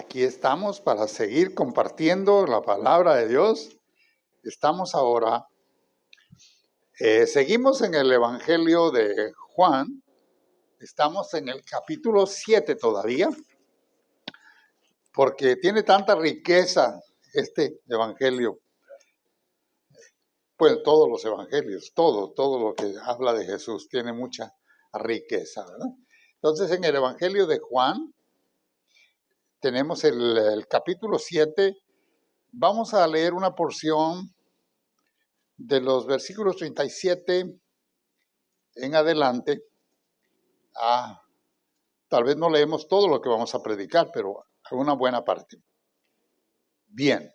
Aquí estamos para seguir compartiendo la palabra de Dios. Estamos ahora, seguimos en el Evangelio de Juan. Estamos en el capítulo 7 todavía, porque tiene tanta riqueza este Evangelio. Pues todos los evangelios, todo lo que habla de Jesús tiene mucha riqueza, ¿verdad? Entonces, en el Evangelio de Juan, tenemos el capítulo 7. Vamos a leer una porción de los versículos 37 en adelante. Tal vez no leemos todo lo que vamos a predicar, pero una buena parte. Bien,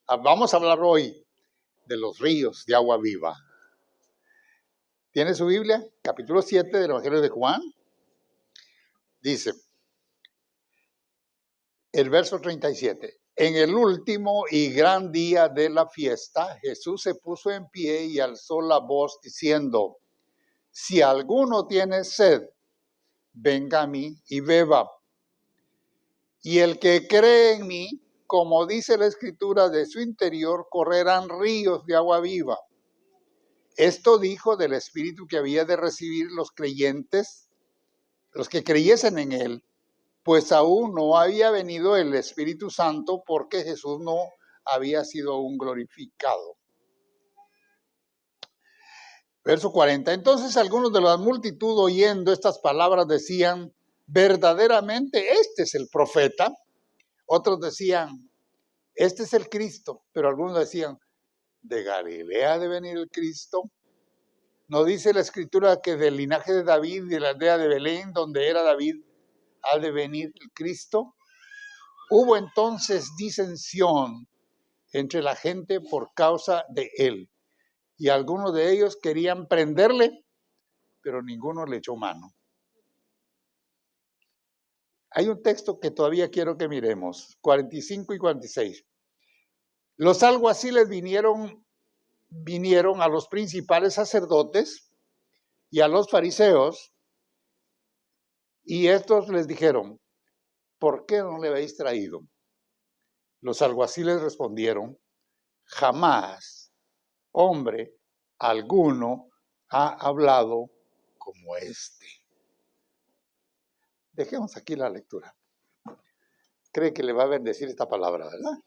vamos a hablar hoy de los ríos de agua viva. ¿Tiene su Biblia? Capítulo 7 del Evangelio de Juan. Dice, el verso 37. En el último y gran día de la fiesta, Jesús se puso en pie y alzó la voz diciendo, si alguno tiene sed, venga a mí y beba. Y el que cree en mí, como dice la Escritura, de su interior correrán ríos de agua viva. Esto dijo del Espíritu que había de recibir los creyentes, los que creyesen en él, pues aún no había venido el Espíritu Santo porque Jesús no había sido aún glorificado. Verso 40. Entonces algunos de la multitud oyendo estas palabras decían, verdaderamente este es el profeta. Otros decían, este es el Cristo. Pero algunos decían, ¿de Galilea ha de venir el Cristo? ¿No dice la Escritura que del linaje de David y de la aldea de Belén, donde era David, ha de venir el Cristo? Hubo entonces disensión entre la gente por causa de él. Y algunos de ellos querían prenderle, pero ninguno le echó mano. Hay un texto que todavía quiero que miremos, 45 y 46. Los alguaciles vinieron a los principales sacerdotes y a los fariseos, y estos les dijeron, ¿por qué no le habéis traído? Los alguaciles respondieron, jamás hombre alguno ha hablado como este. Dejemos aquí la lectura. Cree que le va a bendecir esta palabra, ¿verdad?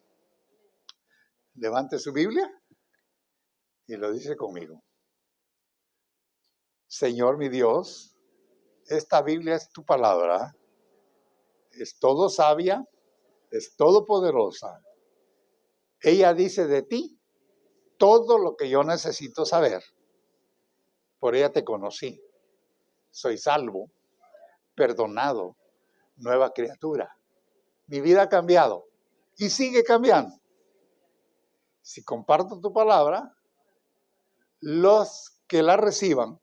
Levante su Biblia y lo dice conmigo. Señor mi Dios, esta Biblia es tu palabra, es todo sabia, es todopoderosa. Ella dice de ti todo lo que yo necesito saber. Por ella te conocí. Soy salvo, perdonado, nueva criatura. Mi vida ha cambiado y sigue cambiando. Si comparto tu palabra, los que la reciban,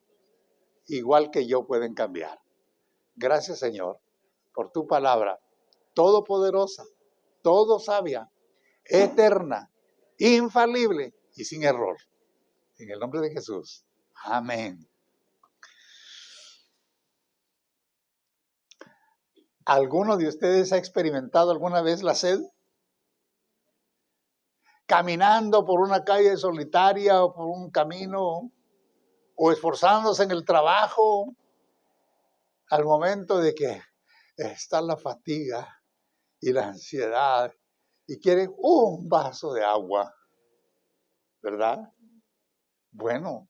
igual que yo, pueden cambiar. Gracias, Señor, por tu palabra todopoderosa, todo sabia, eterna, infalible y sin error. En el nombre de Jesús. Amén. ¿Alguno de ustedes ha experimentado alguna vez la sed? Caminando por una calle solitaria o por un camino, o esforzándose en el trabajo, al momento de que está la fatiga y la ansiedad y quieren un vaso de agua, ¿verdad? Bueno,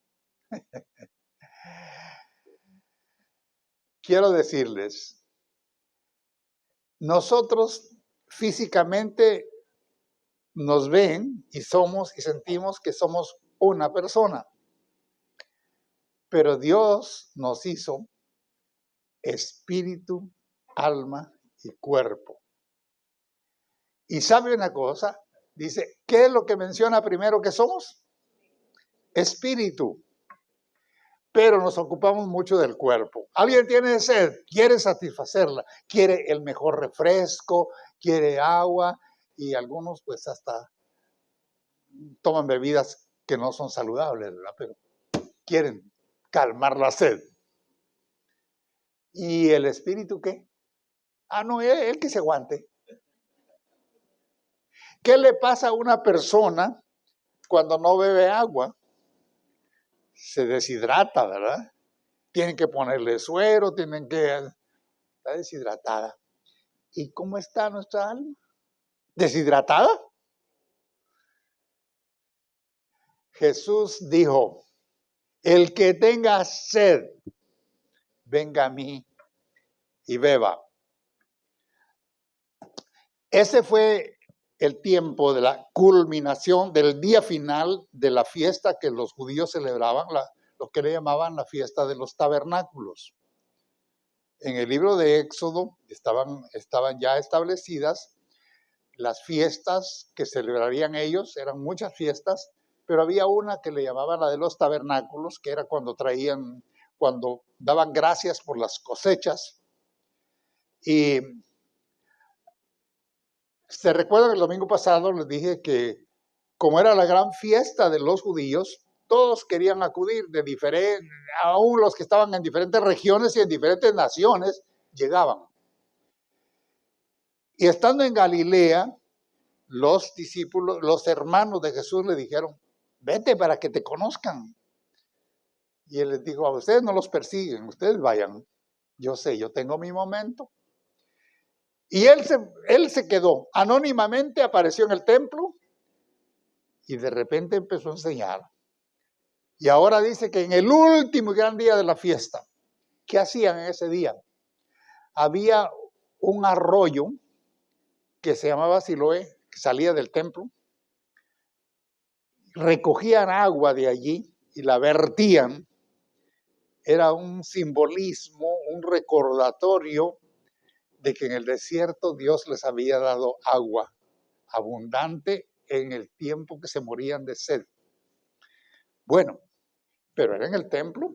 quiero decirles, nosotros físicamente nos ven y somos y sentimos que somos una persona, pero Dios nos hizo espíritu, alma y cuerpo. Y sabe una cosa, dice, ¿qué es lo que menciona primero que somos? Espíritu. Pero nos ocupamos mucho del cuerpo. Alguien tiene sed, quiere satisfacerla, quiere el mejor refresco, quiere agua, y algunos pues hasta toman bebidas que no son saludables, ¿verdad? Pero quieren calmar la sed. ¿Y el espíritu qué? No, él que se aguante. ¿Qué le pasa a una persona cuando no bebe agua? Se deshidrata, ¿verdad? Tienen que ponerle suero, está deshidratada. ¿Y cómo está nuestra alma? ¿Deshidratada? Jesús dijo, el que tenga sed, venga a mí y beba. Ese fue el tiempo de la culminación del día final de la fiesta que los judíos celebraban, lo que le llamaban la fiesta de los tabernáculos. En el libro de Éxodo estaban ya establecidas las fiestas que celebrarían ellos, eran muchas fiestas, pero había una que le llamaban la de los tabernáculos, que era cuando daban gracias por las cosechas. Y se recuerda que el domingo pasado les dije que como era la gran fiesta de los judíos, todos querían acudir aún los que estaban en diferentes regiones y en diferentes naciones, llegaban. Y estando en Galilea, los discípulos, los hermanos de Jesús le dijeron, vete para que te conozcan. Y él les dijo, a ustedes no los persiguen, ustedes vayan. Yo sé, yo tengo mi momento. Y él se quedó, anónimamente apareció en el templo y de repente empezó a enseñar. Y ahora dice que en el último gran día de la fiesta, ¿qué hacían en ese día? Había un arroyo que se llamaba Siloé, que salía del templo. Recogían agua de allí y la vertían. Era un simbolismo, un recordatorio de que en el desierto Dios les había dado agua abundante en el tiempo que se morían de sed. Bueno, pero era en el templo,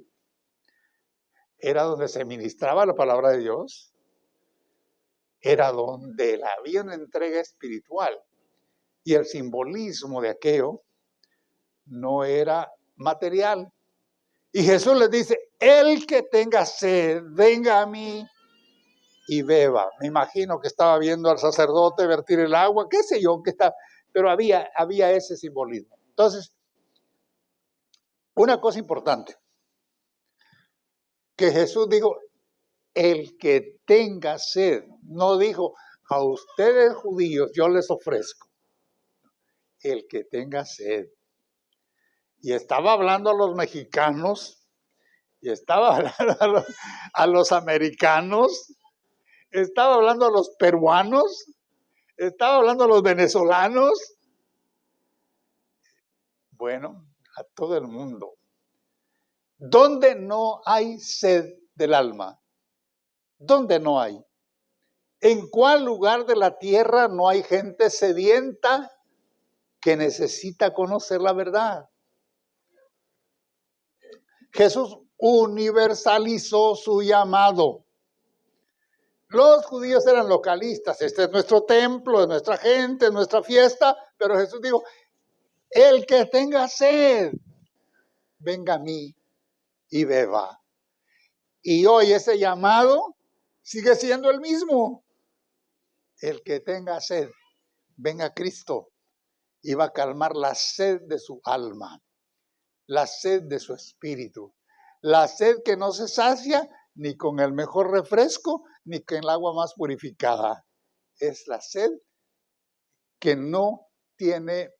era donde se ministraba la palabra de Dios, era donde había una entrega espiritual y el simbolismo de aquello no era material. Y Jesús les dice, el que tenga sed, venga a mí y beba. Me imagino que estaba viendo al sacerdote vertir el agua, qué sé yo, pero había ese simbolismo. Entonces, una cosa importante, que Jesús dijo, el que tenga sed, no dijo, a ustedes judíos yo les ofrezco, el que tenga sed. Y estaba hablando a los mexicanos, y estaba hablando a los americanos, estaba hablando a los peruanos, estaba hablando a los venezolanos, bueno, a todo el mundo. ¿Dónde no hay sed del alma? ¿Dónde no hay? ¿En cuál lugar de la tierra no hay gente sedienta que necesita conocer la verdad? Jesús universalizó su llamado. Los judíos eran localistas, este es nuestro templo, es nuestra gente, es nuestra fiesta, pero Jesús dijo, el que tenga sed, venga a mí y beba. Y hoy ese llamado sigue siendo el mismo. El que tenga sed, venga a Cristo y va a calmar la sed de su alma, la sed de su espíritu, la sed que no se sacia ni con el mejor refresco, ni con el agua más purificada. Es la sed que no tiene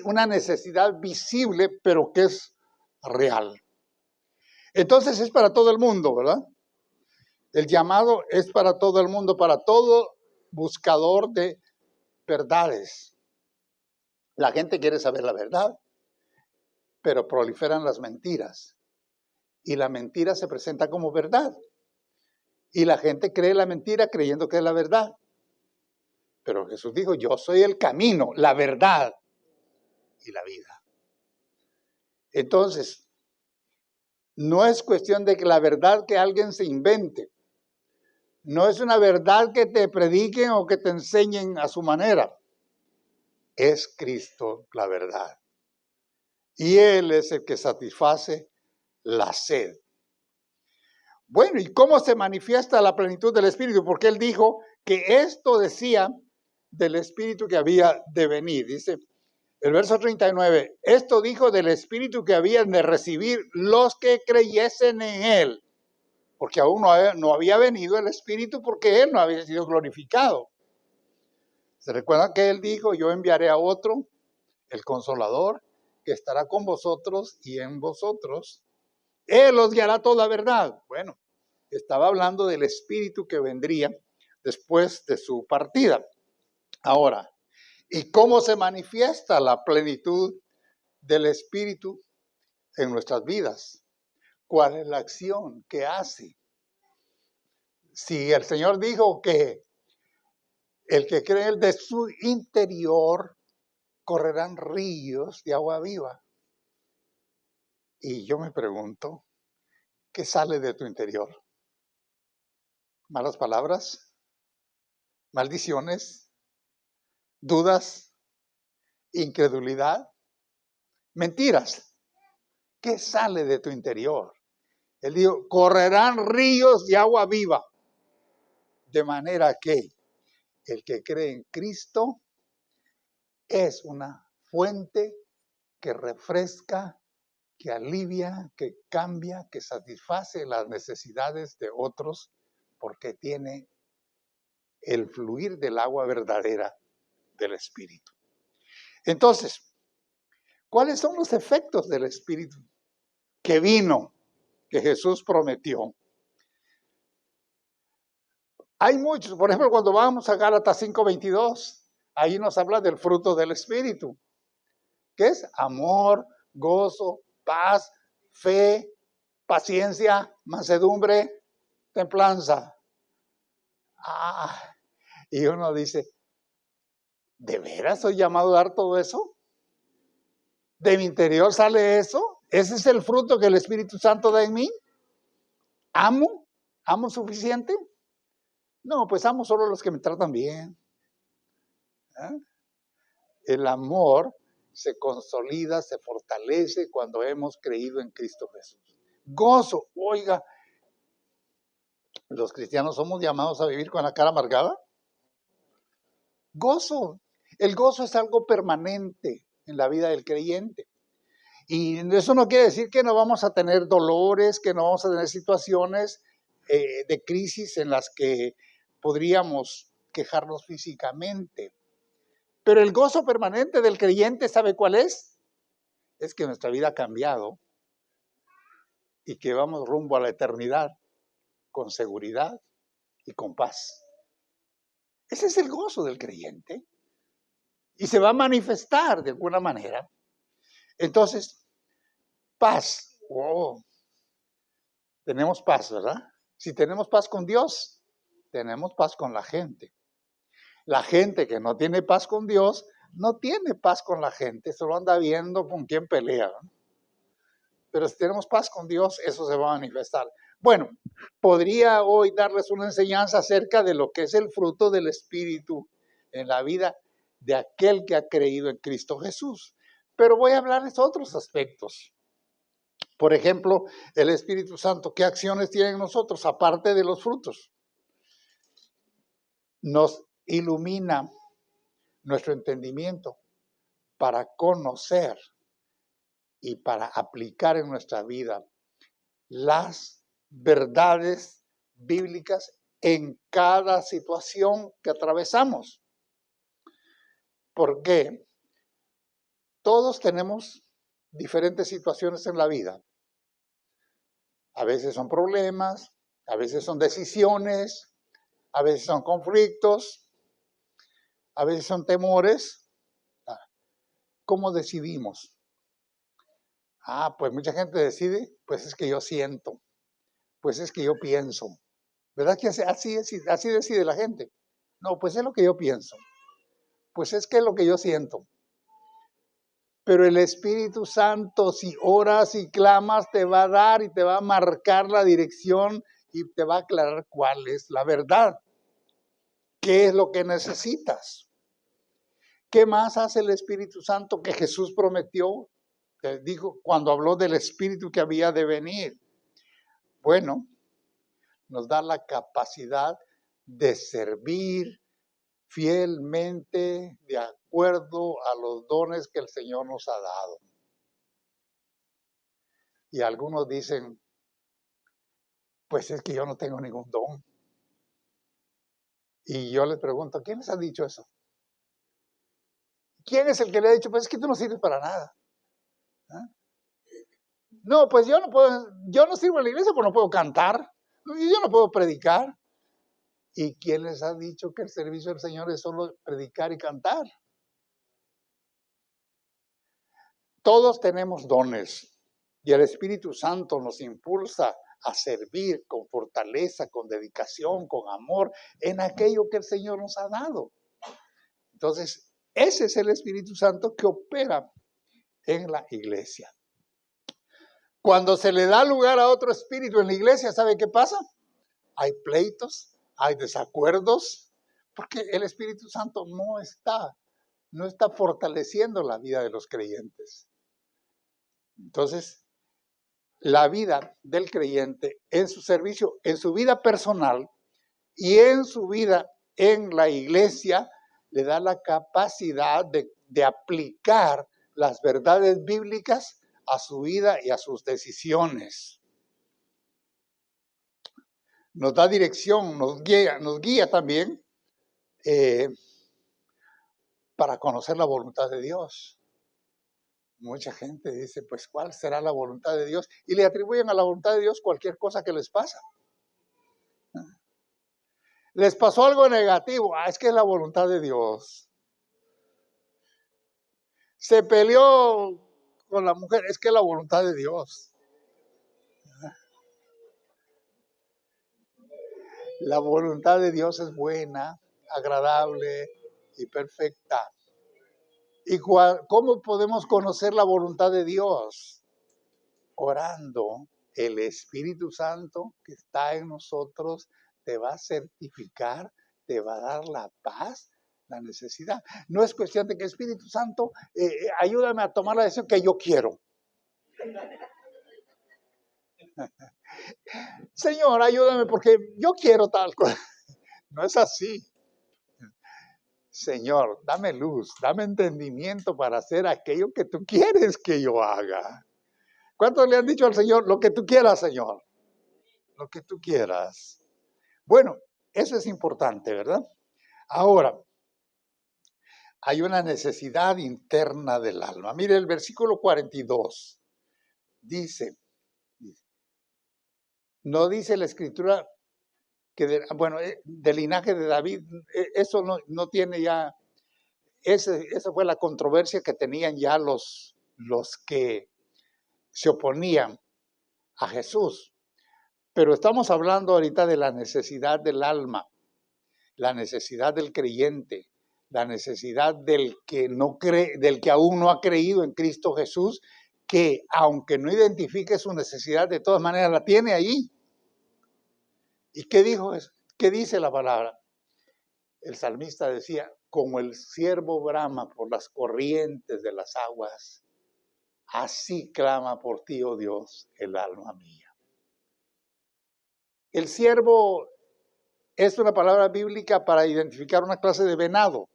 una necesidad visible, pero que es real. Entonces es para todo el mundo, ¿verdad? El llamado es para todo el mundo, para todo buscador de verdades. La gente quiere saber la verdad, pero proliferan las mentiras. Y la mentira se presenta como verdad. Y la gente cree la mentira creyendo que es la verdad. Pero Jesús dijo, yo soy el camino, la verdad y la vida. Entonces, no es cuestión de que la verdad que alguien se invente. No es una verdad que te prediquen o que te enseñen a su manera. Es Cristo la verdad. Y Él es el que satisface la sed. Bueno, ¿y cómo se manifiesta la plenitud del Espíritu? Porque Él dijo que esto decía del Espíritu que había de venir. Dice el verso 39, esto dijo del Espíritu que habían de recibir los que creyesen en Él, porque aún no había venido el Espíritu porque Él no había sido glorificado. ¿Se recuerdan que Él dijo, yo enviaré a otro, el Consolador, que estará con vosotros y en vosotros? Él os guiará toda la verdad. Bueno, estaba hablando del Espíritu que vendría después de su partida. Ahora, ¿y cómo se manifiesta la plenitud del Espíritu en nuestras vidas? ¿Cuál es la acción que hace? Si el Señor dijo que el que cree de su interior correrán ríos de agua viva. Y yo me pregunto, ¿qué sale de tu interior? ¿Malas palabras? ¿Maldiciones? ¿Dudas? ¿Incredulidad? ¿Mentiras? ¿Qué sale de tu interior? Él dijo, correrán ríos de agua viva. De manera que el que cree en Cristo es una fuente que refresca, que alivia, que cambia, que satisface las necesidades de otros, porque tiene el fluir del agua verdadera del Espíritu. Entonces, ¿cuáles son los efectos del Espíritu que vino, que Jesús prometió? Hay muchos. Por ejemplo, cuando vamos a Gálatas 5:22, ahí nos habla del fruto del Espíritu, que es amor, gozo, paz, fe, paciencia, mansedumbre, templanza. Y uno dice, ¿de veras soy llamado a dar todo eso? ¿De mi interior sale eso? ¿Ese es el fruto que el Espíritu Santo da en mí? ¿Amo? ¿Amo suficiente? No, pues amo solo a los que me tratan bien. ¿Eh? El amor se consolida, se fortalece cuando hemos creído en Cristo Jesús. Gozo, oiga, ¿los cristianos somos llamados a vivir con la cara amargada? Gozo. El gozo es algo permanente en la vida del creyente. Y eso no quiere decir que no vamos a tener dolores, que no vamos a tener situaciones de crisis en las que podríamos quejarnos físicamente. Pero el gozo permanente del creyente, ¿sabe cuál es? Es que nuestra vida ha cambiado y que vamos rumbo a la eternidad con seguridad y con paz. Ese es el gozo del creyente. Y se va a manifestar de alguna manera. Entonces, paz. Oh, tenemos paz, ¿verdad? Si tenemos paz con Dios, tenemos paz con la gente. La gente que no tiene paz con Dios, no tiene paz con la gente, solo anda viendo con quién pelea, ¿no? Pero si tenemos paz con Dios, eso se va a manifestar. Bueno, podría hoy darles una enseñanza acerca de lo que es el fruto del Espíritu en la vida de aquel que ha creído en Cristo Jesús. Pero voy a hablarles de otros aspectos. Por ejemplo, el Espíritu Santo, ¿qué acciones tiene en nosotros aparte de los frutos? Nos ilumina nuestro entendimiento para conocer y para aplicar en nuestra vida las verdades bíblicas en cada situación que atravesamos. Porque todos tenemos diferentes situaciones en la vida. A veces son problemas, a veces son decisiones, a veces son conflictos, a veces son temores. ¿Cómo decidimos? Pues mucha gente decide, pues es que yo siento, pues es que yo pienso. ¿Verdad que así decide la gente? No, pues es lo que yo pienso. Pues es que es lo que yo siento. Pero el Espíritu Santo, si oras y clamas, te va a dar y te va a marcar la dirección y te va a aclarar cuál es la verdad. ¿Qué es lo que necesitas? ¿Qué más hace el Espíritu Santo que Jesús prometió? Te digo, cuando habló del Espíritu que había de venir. Bueno, nos da la capacidad de servir, fielmente de acuerdo a los dones que el Señor nos ha dado. Y algunos dicen, pues es que yo no tengo ningún don. Y yo les pregunto, ¿quién les ha dicho eso? ¿Quién es el que le ha dicho, pues es que tú no sirves para nada? ¿Ah? No, pues yo no sirvo en la iglesia porque no puedo cantar, y yo no puedo predicar. ¿Y quién les ha dicho que el servicio del Señor es solo predicar y cantar? Todos tenemos dones y el Espíritu Santo nos impulsa a servir con fortaleza, con dedicación, con amor en aquello que el Señor nos ha dado. Entonces, ese es el Espíritu Santo que opera en la iglesia. Cuando se le da lugar a otro espíritu en la iglesia, ¿sabe qué pasa? Hay pleitos, hay desacuerdos, porque el Espíritu Santo no está fortaleciendo la vida de los creyentes. Entonces, la vida del creyente en su servicio, en su vida personal y en su vida en la iglesia, le da la capacidad de aplicar las verdades bíblicas a su vida y a sus decisiones. Nos da dirección, nos guía también para conocer la voluntad de Dios. Mucha gente dice, pues, ¿cuál será la voluntad de Dios? Y le atribuyen a la voluntad de Dios cualquier cosa que les pasa. Les pasó algo negativo, es que es la voluntad de Dios. Se peleó con la mujer, es que es la voluntad de Dios. La voluntad de Dios es buena, agradable y perfecta. ¿Y cómo podemos conocer la voluntad de Dios? Orando. El Espíritu Santo que está en nosotros te va a certificar, te va a dar la paz, la necesidad. No es cuestión de que Espíritu Santo, ayúdame a tomar la decisión que yo quiero. Señor, ayúdame porque yo quiero tal cosa. No es así. Señor, dame luz, dame entendimiento para hacer aquello que tú quieres que yo haga. ¿Cuántos le han dicho al Señor, lo que tú quieras, Señor? Lo que tú quieras. Bueno, eso es importante, ¿verdad? Ahora, hay una necesidad interna del alma. Mire el versículo 42. Dice, no dice la Escritura que, del linaje de David, eso no tiene ya, esa fue la controversia que tenían ya los que se oponían a Jesús. Pero estamos hablando ahorita de la necesidad del alma, la necesidad del creyente, la necesidad del que no cree, del que aún no ha creído en Cristo Jesús, que aunque no identifique su necesidad, de todas maneras la tiene ahí. ¿Y qué dijo eso? ¿Qué dice la palabra? El salmista decía, como el ciervo brama por las corrientes de las aguas, así clama por ti, oh Dios, el alma mía. El ciervo es una palabra bíblica para identificar una clase de venado.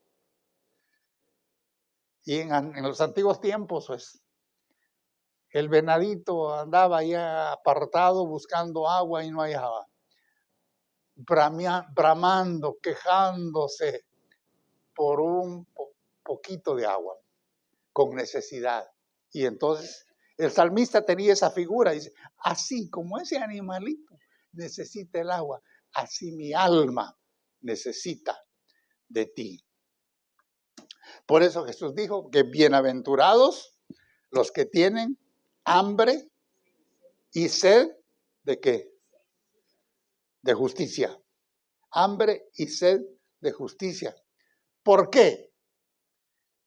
Y en los antiguos tiempos, pues, el venadito andaba allá apartado buscando agua y no hallaba. Bramando, quejándose por un poquito de agua, con necesidad. Y entonces el salmista tenía esa figura, dice, así como ese animalito necesita el agua, así mi alma necesita de ti. Por eso Jesús dijo que bienaventurados los que tienen hambre y sed ¿de qué? De justicia. Hambre y sed de justicia. ¿Por qué?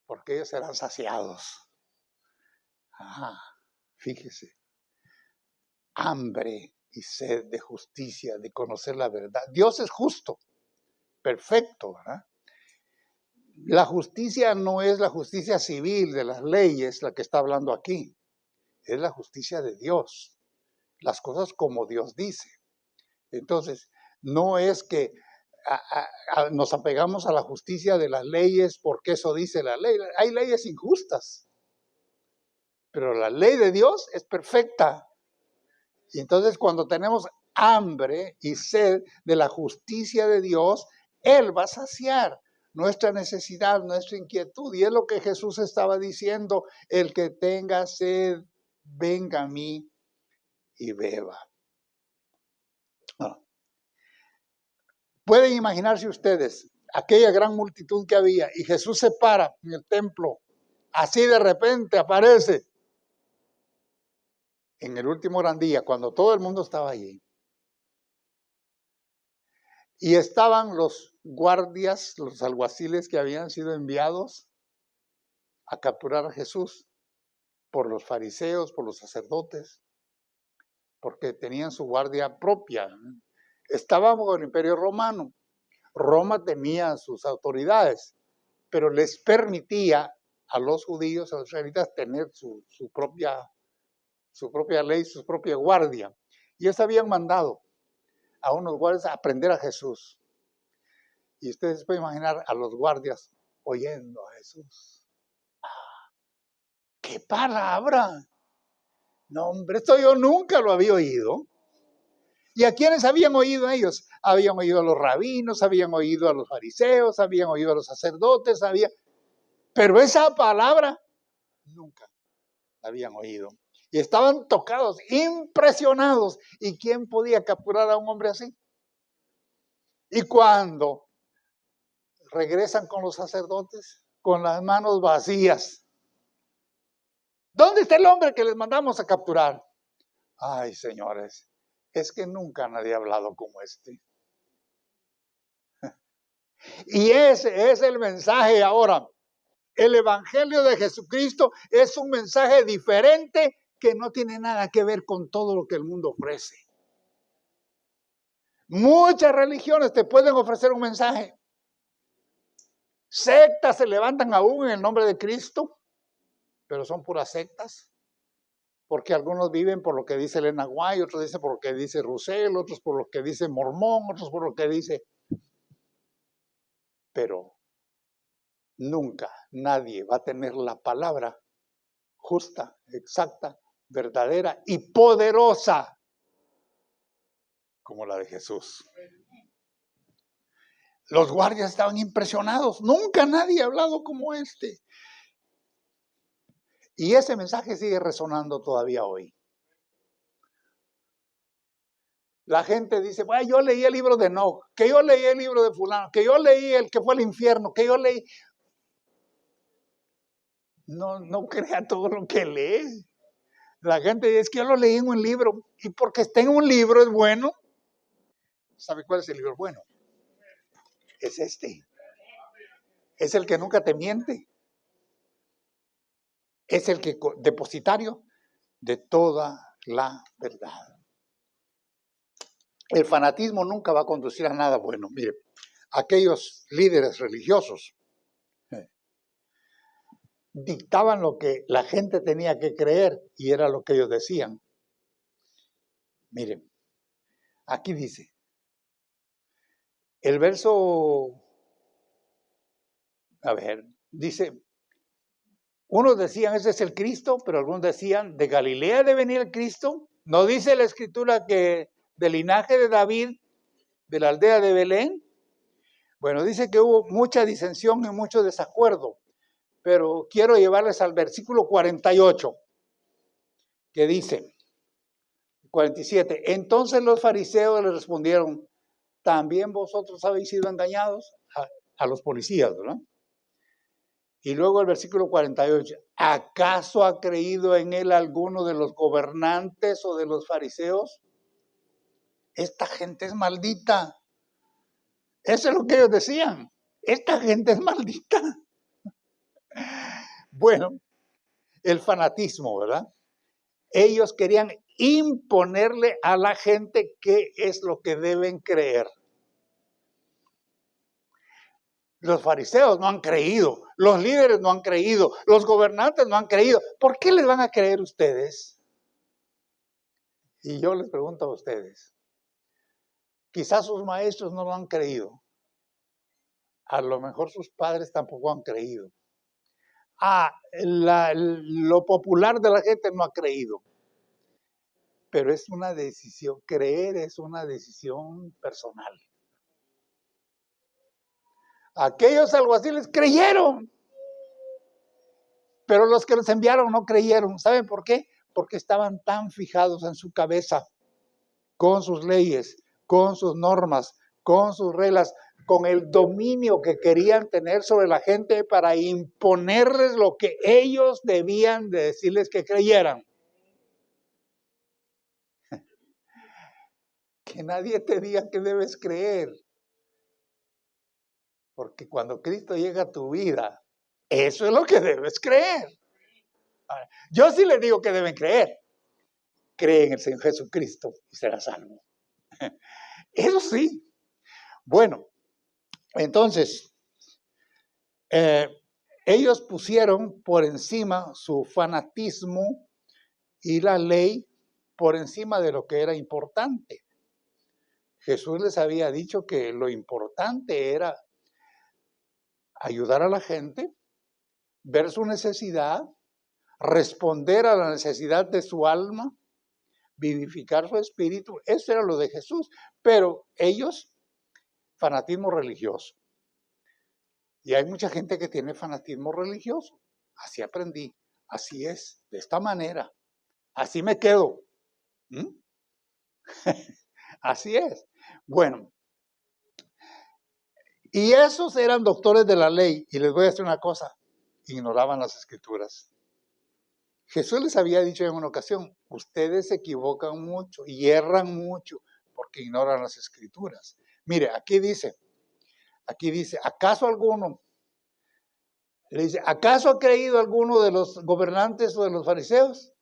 Porque ellos serán saciados. Fíjese. Hambre y sed de justicia, de conocer la verdad. Dios es justo, perfecto, ¿verdad? La justicia no es la justicia civil de las leyes la que está hablando aquí. Es la justicia de Dios. Las cosas como Dios dice. Entonces, no es que nos apegamos a la justicia de las leyes porque eso dice la ley. Hay leyes injustas, pero la ley de Dios es perfecta. Y entonces cuando tenemos hambre y sed de la justicia de Dios, Él va a saciar nuestra necesidad, nuestra inquietud. Y es lo que Jesús estaba diciendo: el que tenga sed, venga a mí y beba. Pueden imaginarse ustedes aquella gran multitud que había y Jesús se para en el templo, así de repente aparece en el último gran día, cuando todo el mundo estaba allí. Y estaban los guardias, los alguaciles que habían sido enviados a capturar a Jesús por los fariseos, por los sacerdotes, porque tenían su guardia propia. Estaban bajo el Imperio Romano. Roma tenía sus autoridades, pero les permitía a los judíos, a los israelitas, tener su propia ley, su propia guardia. Y ellos habían mandado a unos guardias a aprender a Jesús. Y ustedes pueden imaginar a los guardias oyendo a Jesús. ¡Qué palabra! No, hombre, esto yo nunca lo había oído. ¿Y a quiénes habían oído ellos? Habían oído a los rabinos, habían oído a los fariseos, habían oído a los sacerdotes, pero esa palabra nunca la habían oído. Y estaban tocados, impresionados. ¿Y quién podía capturar a un hombre así? Y cuando regresan con los sacerdotes, con las manos vacías. ¿Dónde está el hombre que les mandamos a capturar? Ay, señores, es que nunca nadie ha hablado como este. Y ese es el mensaje ahora. El Evangelio de Jesucristo es un mensaje diferente que no tiene nada que ver con todo lo que el mundo ofrece. Muchas religiones te pueden ofrecer un mensaje. Sectas se levantan aún en el nombre de Cristo, pero son puras sectas. Porque algunos viven por lo que dice Elena White, otros dicen por lo que dice Russell, otros por lo que dice Mormón, otros por lo que dice. Pero nunca nadie va a tener la palabra justa, exacta, verdadera y poderosa como la de Jesús. Los guardias estaban impresionados. Nunca nadie ha hablado como este. Y ese mensaje sigue resonando todavía hoy. La gente dice, bueno, yo leí el libro de Enoch, que yo leí el libro de fulano, que yo leí el que fue al infierno, que yo leí. No crea todo lo que lee. La gente dice, es que yo lo leí en un libro. Y porque está en un libro es bueno. ¿Sabe cuál es el libro bueno? Es este. Es el que nunca te miente. Es el que depositario de toda la verdad. El fanatismo nunca va a conducir a nada bueno. Mire, aquellos líderes religiosos dictaban lo que la gente tenía que creer y era lo que ellos decían. Miren, aquí dice, el verso, dice, unos decían, ese es el Cristo, pero algunos decían, ¿de Galilea debe venir el Cristo? ¿No dice la Escritura que del linaje de David, de la aldea de Belén? Bueno, dice que hubo mucha disensión y mucho desacuerdo, pero quiero llevarles al versículo 48, que dice, 47, entonces los fariseos le respondieron, ¿también vosotros habéis sido engañados? A los policías, ¿verdad? Y luego el versículo 48, ¿acaso ha creído en él alguno de los gobernantes o de los fariseos? Esta gente es maldita. Eso es lo que ellos decían. Esta gente es maldita. Bueno, el fanatismo, ¿verdad? Ellos querían imponerle a la gente qué es lo que deben creer. Los fariseos no han creído, los líderes no han creído, los gobernantes no han creído. ¿Por qué les van a creer ustedes? Y yo les pregunto a ustedes, quizás sus maestros no lo han creído, A lo mejor sus padres tampoco han creído. Lo popular de la gente no ha creído. Pero es una decisión, creer es una decisión personal. Aquellos alguaciles creyeron, pero los que los enviaron no creyeron. ¿Saben por qué? Porque estaban tan fijados en su cabeza, con sus leyes, con sus normas, con sus reglas, con el dominio que querían tener sobre la gente para imponerles lo que ellos debían de decirles que creyeran. Que nadie te diga que debes creer. Porque cuando Cristo llega a tu vida, eso es lo que debes creer. Yo sí les digo que deben creer. Cree en el Señor Jesucristo y serás salvo. Eso sí. Bueno, entonces, ellos pusieron por encima su fanatismo y la ley por encima de lo que era importante. Jesús les había dicho que lo importante era ayudar a la gente, ver su necesidad, responder a la necesidad de su alma, vivificar su espíritu. Eso era lo de Jesús. Pero ellos, fanatismo religioso. Y hay mucha gente que tiene fanatismo religioso. Así aprendí. Así es, de esta manera. Así me quedo. Así es. Bueno. Y esos eran doctores de la ley. Y les voy a decir una cosa. Ignoraban las escrituras. Jesús les había dicho en una ocasión, ustedes se equivocan mucho y erran mucho porque ignoran las escrituras. Mire, aquí dice, ¿acaso alguno? Le dice, ¿acaso ha creído alguno de los gobernantes o de los fariseos?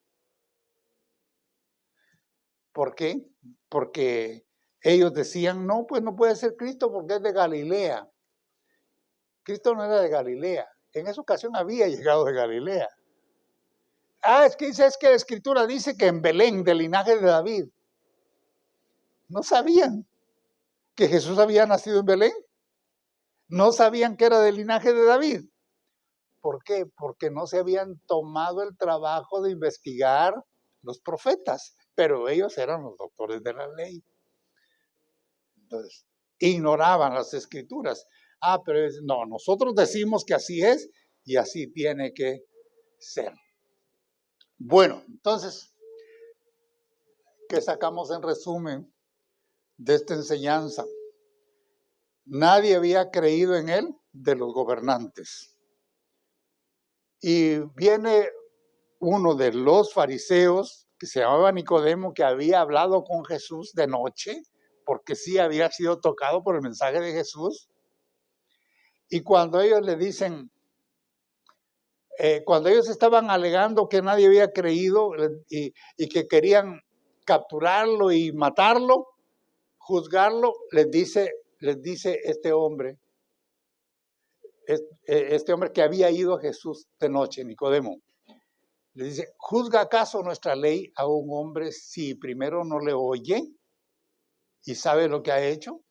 ¿Por qué? Porque ellos decían, no, pues no puede ser Cristo porque es de Galilea. Cristo no era de Galilea. En esa ocasión había llegado de Galilea. Es que la escritura dice que en Belén, del linaje de David. ¿No sabían que Jesús había nacido en Belén? ¿No sabían que era del linaje de David? ¿Por qué? Porque no se habían tomado el trabajo de investigar los profetas, pero ellos eran los doctores de la ley. Entonces, ignoraban las escrituras. Pero no, nosotros decimos que así es y así tiene que ser. Bueno, entonces, ¿qué sacamos en resumen de esta enseñanza? Nadie había creído en él de los gobernantes. Y viene uno de los fariseos, que se llamaba Nicodemo, que había hablado con Jesús de noche, porque sí había sido tocado por el mensaje de Jesús. Y cuando ellos le dicen, cuando ellos estaban alegando que nadie había creído y que querían capturarlo y matarlo, juzgarlo, les dice este hombre que había ido a Jesús de noche, Nicodemo, le dice, ¿juzga acaso nuestra ley a un hombre si primero no le oye y sabe lo que ha hecho?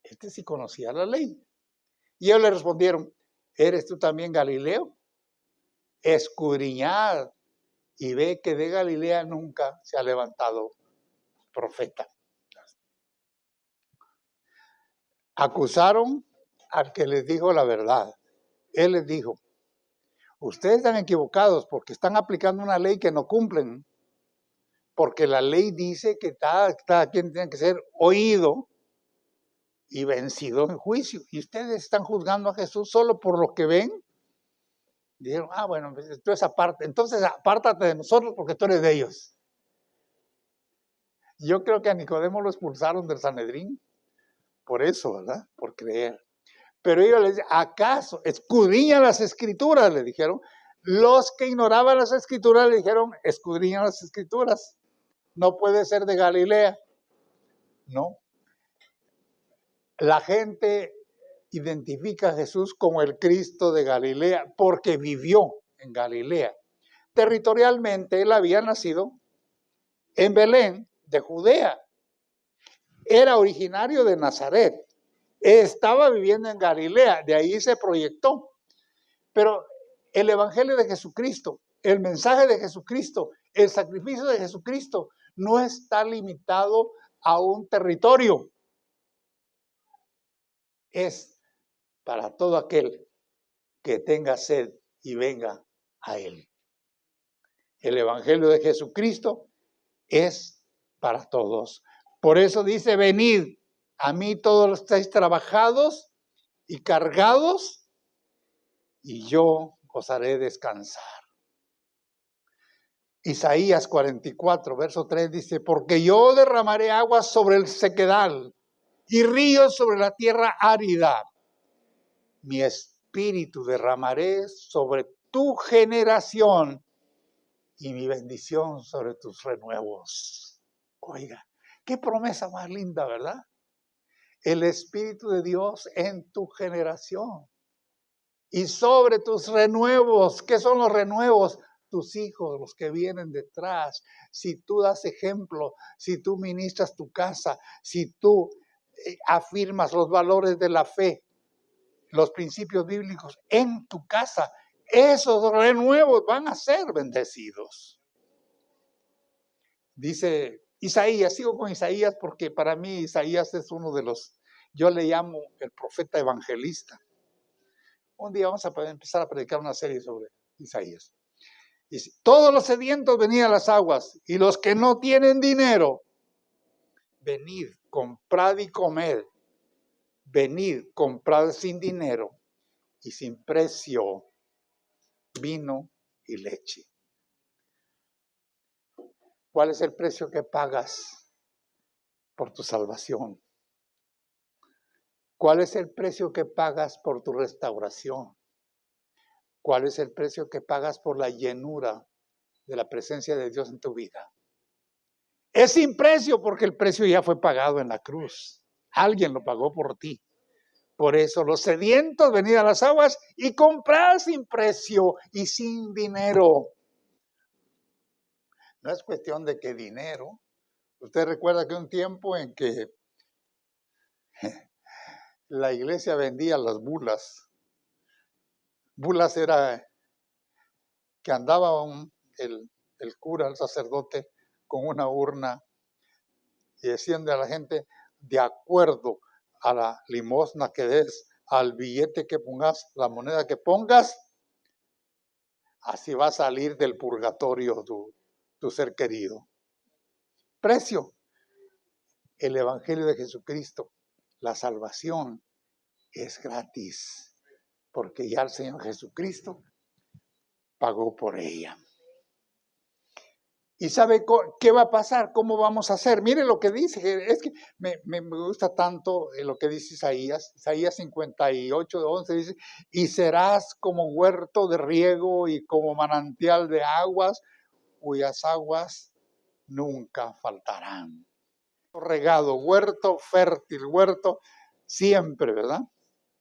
Este sí conocía la ley. Y ellos le respondieron, ¿eres tú también Galileo? Escudriñad y ve que de Galilea nunca se ha levantado profeta. Acusaron al que les dijo la verdad. Él les dijo, ustedes están equivocados porque están aplicando una ley que no cumplen. Porque la ley dice que cada quien tiene que ser oído y vencido en juicio. Y ustedes están juzgando a Jesús solo por lo que ven. Dijeron, bueno, entonces apártate de nosotros porque tú eres de ellos. Yo creo que a Nicodemo lo expulsaron del Sanedrín. Por eso, ¿verdad? Por creer. Pero ellos les dicen, ¿acaso escudriña las escrituras? Le dijeron. Los que ignoraban las escrituras le dijeron, escudriña las escrituras. No puede ser de Galilea. No. La gente identifica a Jesús como el Cristo de Galilea porque vivió en Galilea. Territorialmente él había nacido en Belén, de Judea. Era originario de Nazaret. Estaba viviendo en Galilea, de ahí se proyectó. Pero el Evangelio de Jesucristo, el mensaje de Jesucristo, el sacrificio de Jesucristo no está limitado a un territorio. Es para todo aquel que tenga sed y venga a Él. El Evangelio de Jesucristo es para todos. Por eso dice, venid a mí todos los que estáis trabajados y cargados, y yo os haré descansar. Isaías 44, verso 3 dice, porque yo derramaré aguas sobre el sequedal y ríos sobre la tierra árida. Mi espíritu derramaré sobre tu generación y mi bendición sobre tus renuevos. Oiga, qué promesa más linda, ¿verdad? El Espíritu de Dios en tu generación y sobre tus renuevos. ¿Qué son los renuevos? Tus hijos, los que vienen detrás. Si tú das ejemplo, si tú ministras tu casa, si tú afirmas los valores de la fe, los principios bíblicos en tu casa, esos renuevos van a ser bendecidos. Dice Isaías, sigo con Isaías porque para mí Isaías es uno de los, yo le llamo el profeta evangelista. Un día vamos a empezar a predicar una serie sobre Isaías. Dice, todos los sedientos venid a las aguas, y los que no tienen dinero, venid, comprad y comed. Venid, comprad sin dinero y sin precio vino y leche. ¿Cuál es el precio que pagas por tu salvación? ¿Cuál es el precio que pagas por tu restauración? ¿Cuál es el precio que pagas por la llenura de la presencia de Dios en tu vida? Es sin precio porque el precio ya fue pagado en la cruz. Alguien lo pagó por ti. Por eso los sedientos venid a las aguas y comprad sin precio y sin dinero. No es cuestión de qué dinero. Usted recuerda que un tiempo en que la iglesia vendía las bulas. Bulas era que andaba el cura, el sacerdote, con una urna y decían a la gente, de acuerdo a la limosna que des, al billete que pongas, la moneda que pongas, así va a salir del purgatorio tu ser querido. Precio. El Evangelio de Jesucristo, la salvación es gratis, porque ya el Señor Jesucristo pagó por ella. ¿Y sabe qué va a pasar? ¿Cómo vamos a hacer? Mire lo que dice. Es que me gusta tanto lo que dice Isaías. Isaías 58:11 dice, y serás como huerto de riego y como manantial de aguas, cuyas aguas nunca faltarán. Regado, huerto fértil, huerto siempre, ¿verdad?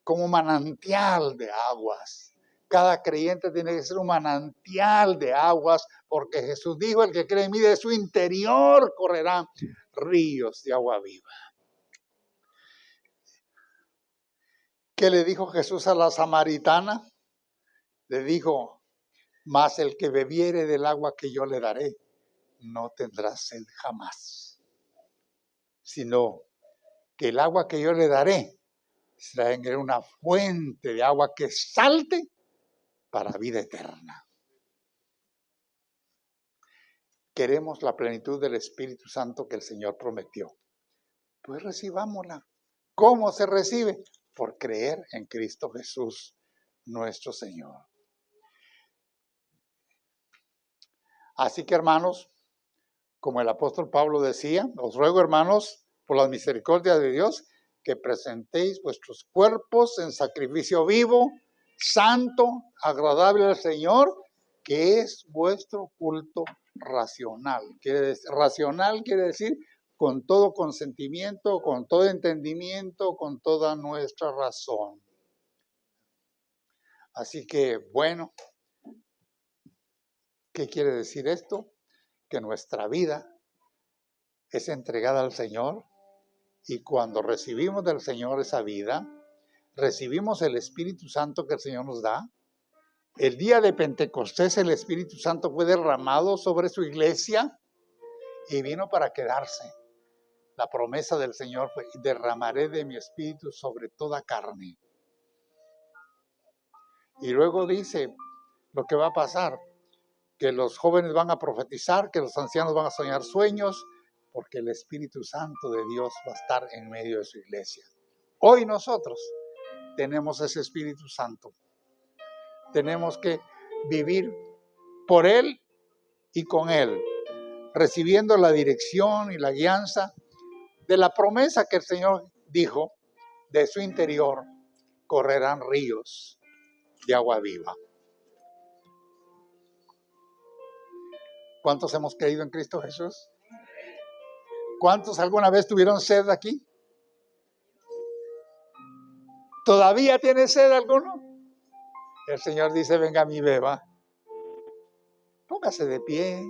Como manantial de aguas. Cada creyente tiene que ser un manantial de aguas, porque Jesús dijo, el que cree en mí, de su interior correrán ríos de agua viva. ¿Qué le dijo Jesús a la samaritana? Le dijo, mas el que bebiere del agua que yo le daré, no tendrá sed jamás, sino que el agua que yo le daré será en una fuente de agua que salte para vida eterna. Queremos la plenitud del Espíritu Santo que el Señor prometió. Pues recibámosla. ¿Cómo se recibe? Por creer en Cristo Jesús, nuestro Señor. Así que, hermanos, como el apóstol Pablo decía, os ruego, hermanos, por la misericordia de Dios, que presentéis vuestros cuerpos en sacrificio vivo, santo, agradable al Señor, que es vuestro culto racional. Racional quiere decir con todo consentimiento, con todo entendimiento, con toda nuestra razón. Así que, bueno, ¿qué quiere decir esto? Que nuestra vida es entregada al Señor Y cuando recibimos del Señor esa vida, recibimos el Espíritu Santo que el Señor nos da. El día de Pentecostés el Espíritu Santo fue derramado sobre su iglesia y vino para quedarse. La promesa del Señor fue: derramaré de mi Espíritu sobre toda carne. Y luego dice lo que va a pasar, que los jóvenes van a profetizar, que los ancianos van a soñar sueños, porque el Espíritu Santo de Dios va a estar en medio de su iglesia. Hoy nosotros tenemos ese Espíritu Santo. Tenemos que vivir por Él y con Él, recibiendo la dirección y la guianza de la promesa que el Señor dijo: de su interior correrán ríos de agua viva. ¿Cuántos hemos creído en Cristo Jesús? ¿Cuántos alguna vez tuvieron sed aquí? ¿Todavía tiene sed alguno? El Señor dice: venga a mí, beba. Póngase de pie.